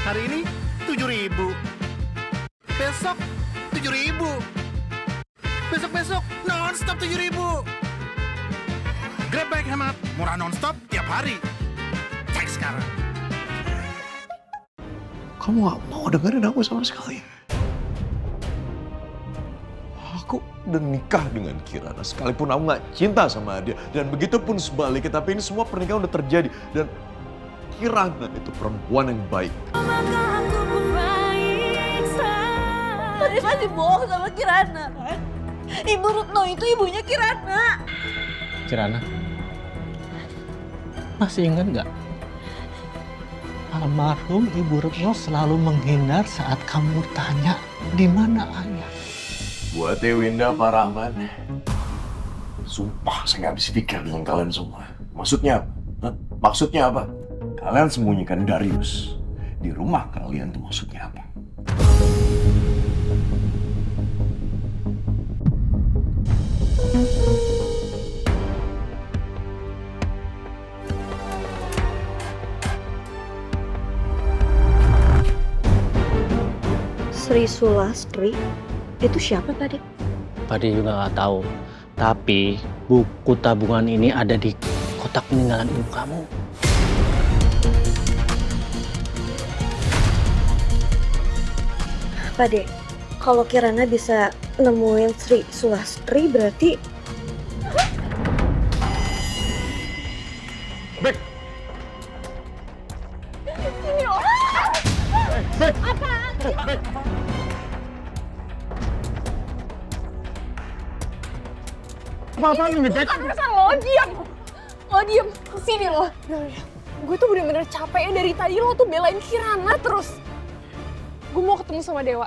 Hari ini 7.000. Besok 7.000. Besok non-stop 7.000. Grab bike hemat, murah non-stop tiap hari. Cek sekarang. Kamu gak mau dengerin aku sama sekali. Aku udah nikah dengan Kirana, sekalipun aku gak cinta sama dia. Dan begitu pun sebaliknya, tapi ini semua pernikahan udah terjadi. Dan Kirana itu perempuan yang baik. Tadi masih bohong sama Kirana. Ibu Retno itu ibunya Kirana. Kirana, masih ingat nggak? Almarhum Ibu Retno selalu menghindar saat kamu tanya di mana ayah. Buat Winda, Pak Rahman, sumpah saya nggak habis pikir dengan kalian semua. Maksudnya apa? Hah? Maksudnya apa? Kalian sembunyikan Darius di rumah kalian tuh maksudnya apa? Sri Sulastri, itu siapa tadi? Padi juga nggak tahu. Tapi buku tabungan ini ada di kotak peninggalan ibu kamu. Pade, kalau Kirana bisa nemuin Sri Sulastri berarti... Bek! Ini orang! Bek! Apaan? Bek! Apa-apaan ini, Bek? Kan lo diam. Lo diam. Sini lo. Gue tuh bener-bener capek ya dari tadi lo tuh belain Kirana terus. Gue mau ketemu sama Dewa.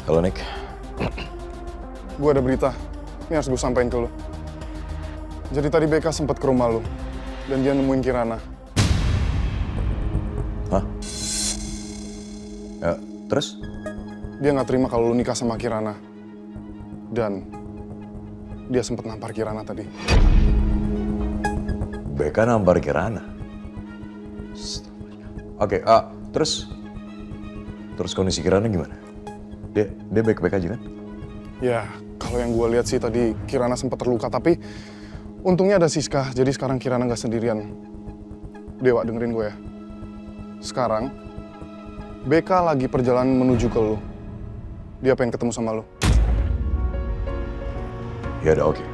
Halo, Nick. Gue ada berita. Ini harus gue sampaikan ke lo. Jadi tadi BK sempat ke rumah lo. Dan dia nemuin Kirana. Hah? Ya, terus? Dia nggak terima kalau lo nikah sama Kirana. Dan dia sempat nampar Kirana tadi. Beka nampar Kirana? Oke, terus kondisi Kirana gimana? Dia baik-baik aja kan? Ya, kalau yang gue lihat sih tadi Kirana sempat terluka. Tapi untungnya ada Siska. Jadi sekarang Kirana nggak sendirian. Dewa, dengerin gue ya. Sekarang, BK lagi perjalanan menuju ke lo. Dia pengen ketemu sama lo. Ya udah, oke.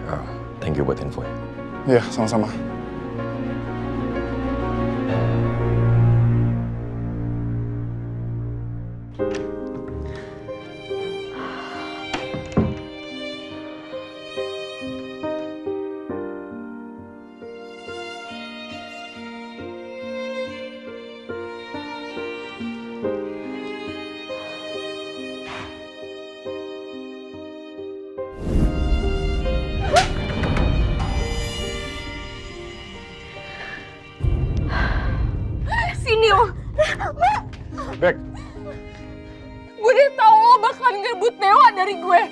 Thank you buat info ya. Ya, sama-sama. Sini lo. Bek, Gue udah tau lo bakalan ngerebut Dewa dari gue.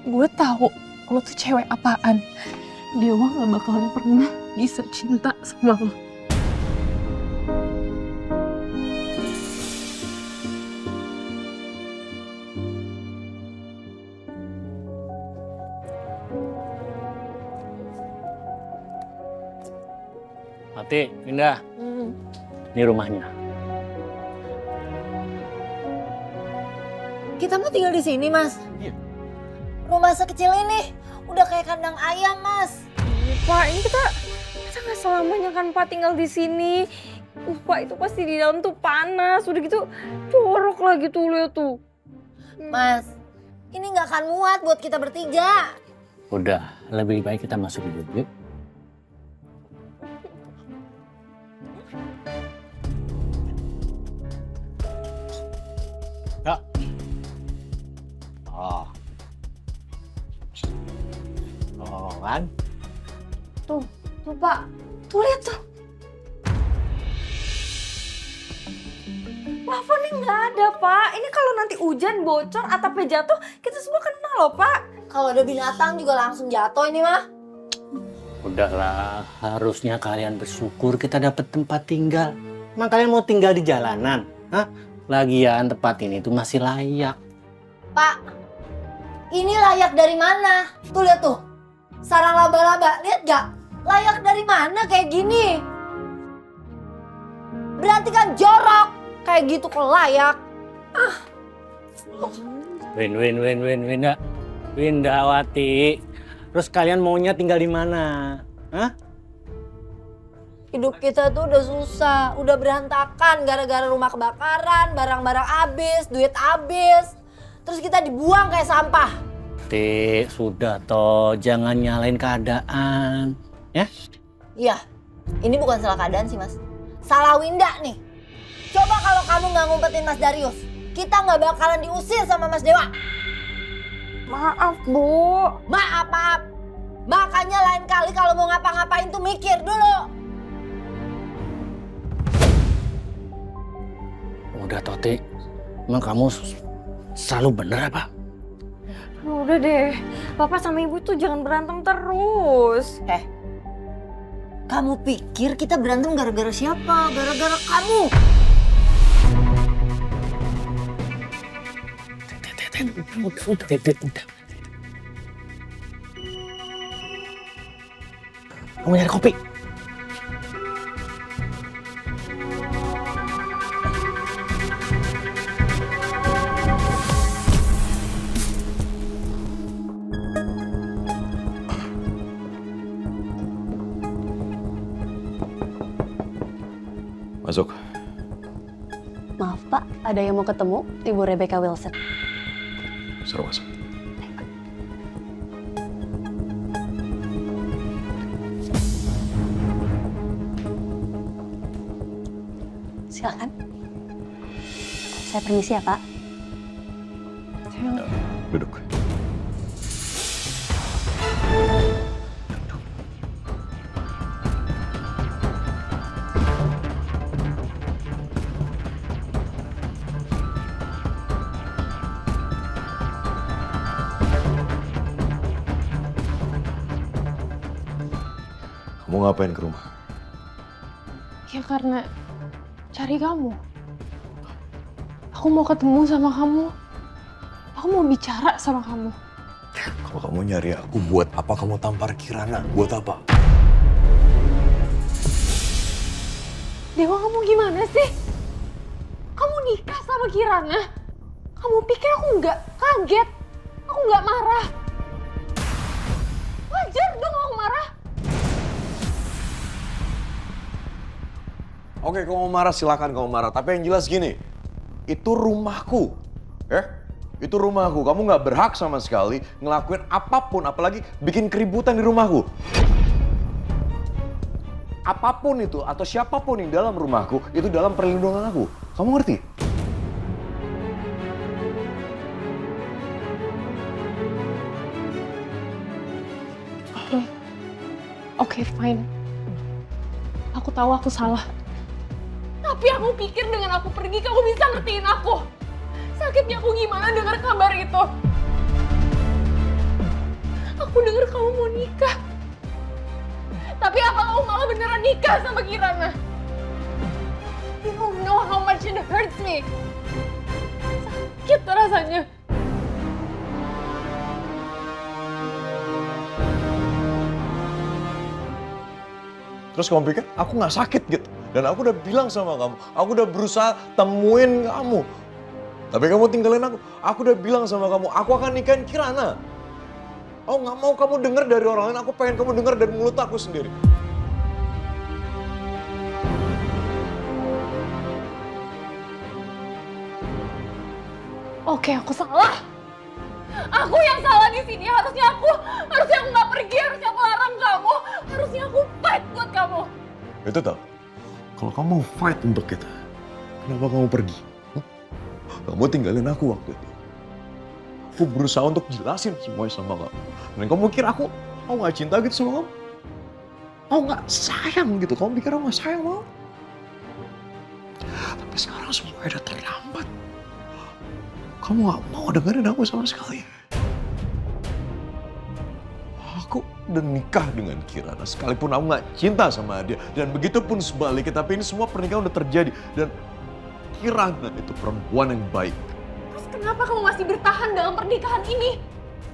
Gue tahu lo tuh cewek apaan. Dewa gak bakalan pernah bisa cinta sama lo. Mati, Winda. Ini rumahnya. Kita mau tinggal di sini, Mas. Iya. Rumah sekecil ini udah kayak kandang ayam, Mas. Pak, ini kita nggak selamanya kan Pak tinggal di sini. Pak, itu pasti di dalam tuh panas. Udah gitu jorok lagi tuh lihat tuh. Mas, ini nggak akan muat buat kita bertiga. Udah, lebih baik kita masuk dulu yuk. Ya. Oh. Oh kan? Tuh Pak. Tuh lihat tuh. Plafonnya nggak ada, Pak. Ini kalau nanti hujan, bocor, atapnya jatuh, kita semua kena loh, Pak. Kalau ada binatang juga langsung jatuh ini mah. Udahlah, harusnya kalian bersyukur kita dapat tempat tinggal. Emang kalian mau tinggal di jalanan? Hah? Lagian tempat ini tuh masih layak. Pak, ini layak dari mana? Tuh lihat tuh, sarang laba-laba, lihat gak? Layak dari mana kayak gini? Berarti kan jorok, kayak gitu kok layak. Windawati. Terus kalian maunya tinggal di mana? Hah? Hidup kita tuh udah susah, udah berantakan gara-gara rumah kebakaran, barang-barang habis, duit habis. Terus kita dibuang kayak sampah. Tik, sudah toh, jangan nyalain keadaan. Ya? Iya, ini bukan salah keadaan sih, Mas. Salah Winda nih. Coba kalau kamu nggak ngumpetin Mas Darius, kita nggak bakalan diusir sama Mas Dewa. Maaf, Bu. Maaf. Makanya lain kali kalau mau ngapa-ngapain tuh mikir dulu. Udah Toti, emang kamu selalu bener apa? Udah deh, Bapak sama Ibu tuh jangan berantem terus. Kamu pikir kita berantem gara-gara siapa? Gara-gara kamu. Udah. Kamu nyari kopi? Masuk. Maaf Pak, ada yang mau ketemu Ibu Rebecca Wilson. Suruh masuk. Silakan. Saya permisi ya Pak. Duduk. Kamu ngapain ke rumah? Ya karena cari kamu. Aku mau ketemu sama kamu. Aku mau bicara sama kamu. Kalau kamu nyari aku, buat apa kamu tampar Kirana? Buat apa? Dewa, kamu gimana sih? Kamu nikah sama Kirana? Kamu pikir aku nggak kaget? Aku nggak marah? Wajar dong aku marah. Oke, kamu marah silakan kamu marah. Tapi yang jelas gini, itu rumahku, itu rumahku. Kamu nggak berhak sama sekali ngelakuin apapun, apalagi bikin keributan di rumahku. Apapun itu atau siapapun yang dalam rumahku itu dalam perlindungan aku. Kamu ngerti? Oke, fine. Aku tahu aku salah. Tapi aku pikir dengan aku pergi, kamu bisa ngertiin aku. Sakitnya aku gimana dengar kabar itu. Aku dengar kamu mau nikah. Tapi apa kamu malah beneran nikah sama Kirana? You don't know how much it hurts me. Sakit rasanya. Terus kamu pikir aku nggak sakit gitu? Dan aku udah bilang sama kamu, aku udah berusaha temuin kamu. Tapi kamu tinggalin aku. Aku udah bilang sama kamu, aku akan nikahin Kirana. Aku nggak mau kamu dengar dari orang lain, aku pengen kamu dengar dari mulut aku sendiri. Oke, aku salah. Aku yang salah di sini. Harusnya aku nggak pergi. Harusnya aku larang kamu. Harusnya aku fight buat kamu. Itu tau, kalau kamu mau fight untuk kita, kenapa kamu pergi? Kamu tinggalin aku waktu itu. Aku berusaha untuk jelasin semuanya sama kamu. Dan kamu kira aku gak cinta gitu sama kamu? Aku gak sayang gitu. Kamu pikir aku gak sayang mau? Tapi sekarang semua udah terlambat. Kamu gak mau dengerin aku sama sekali. Aku udah nikah dengan Kirana, sekalipun aku gak cinta sama dia. Dan begitu pun sebaliknya, tapi ini semua pernikahan udah terjadi. Dan Kirana itu perempuan yang baik. Terus kenapa kamu masih bertahan dalam pernikahan ini?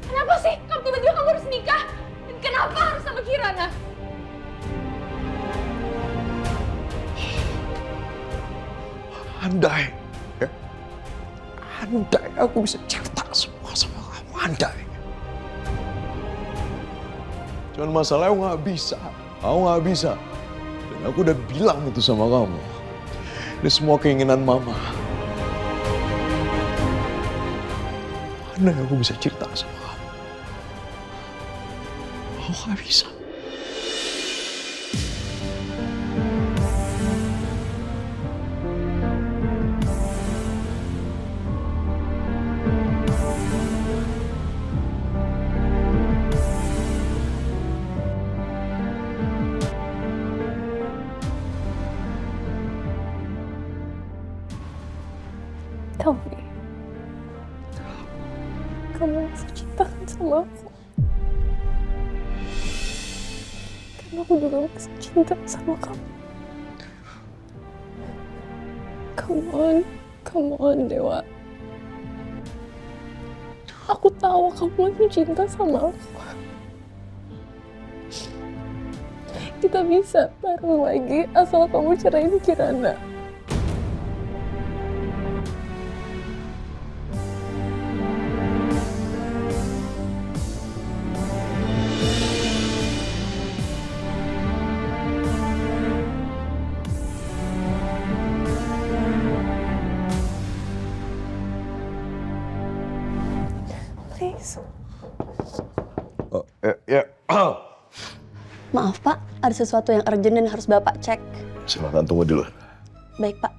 Kenapa sih? Tiba-tiba kamu harus nikah? Dan kenapa harus sama Kirana? Andai, ya? Andai aku bisa cerita semua sama kamu, andai. Cuman masalahnya aku gak bisa. Dan aku udah bilang itu sama kamu. Ini semua keinginan mama. Andai aku bisa cerita sama kamu. Aku gak bisa. Kamu masih cinta kan sama aku? Karena aku juga masih cinta sama kamu. Come on, Dewa. Aku tahu kamu masih cinta sama aku. Kita bisa bareng lagi asal kamu ceraiin Kirana. Please. Ya. Maaf Pak, ada sesuatu yang urgent dan harus Bapak cek. Silakan tunggu di luar. Baik Pak.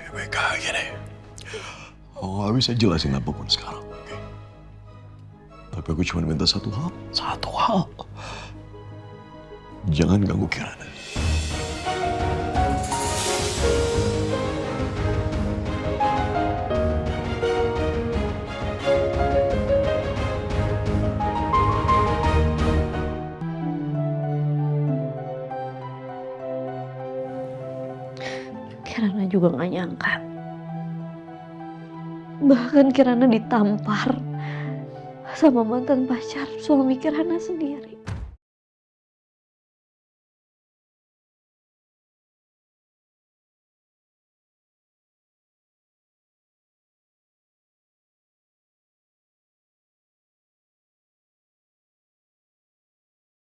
Baik aja deh. Aku gak bisa jelasin apapun sekarang. Okay? Tapi aku cuma minta satu hal. Jangan ganggu Kirana. Kirana juga gak nyangka. Bahkan Kirana ditampar sama mantan pacar suami Kirana sendiri.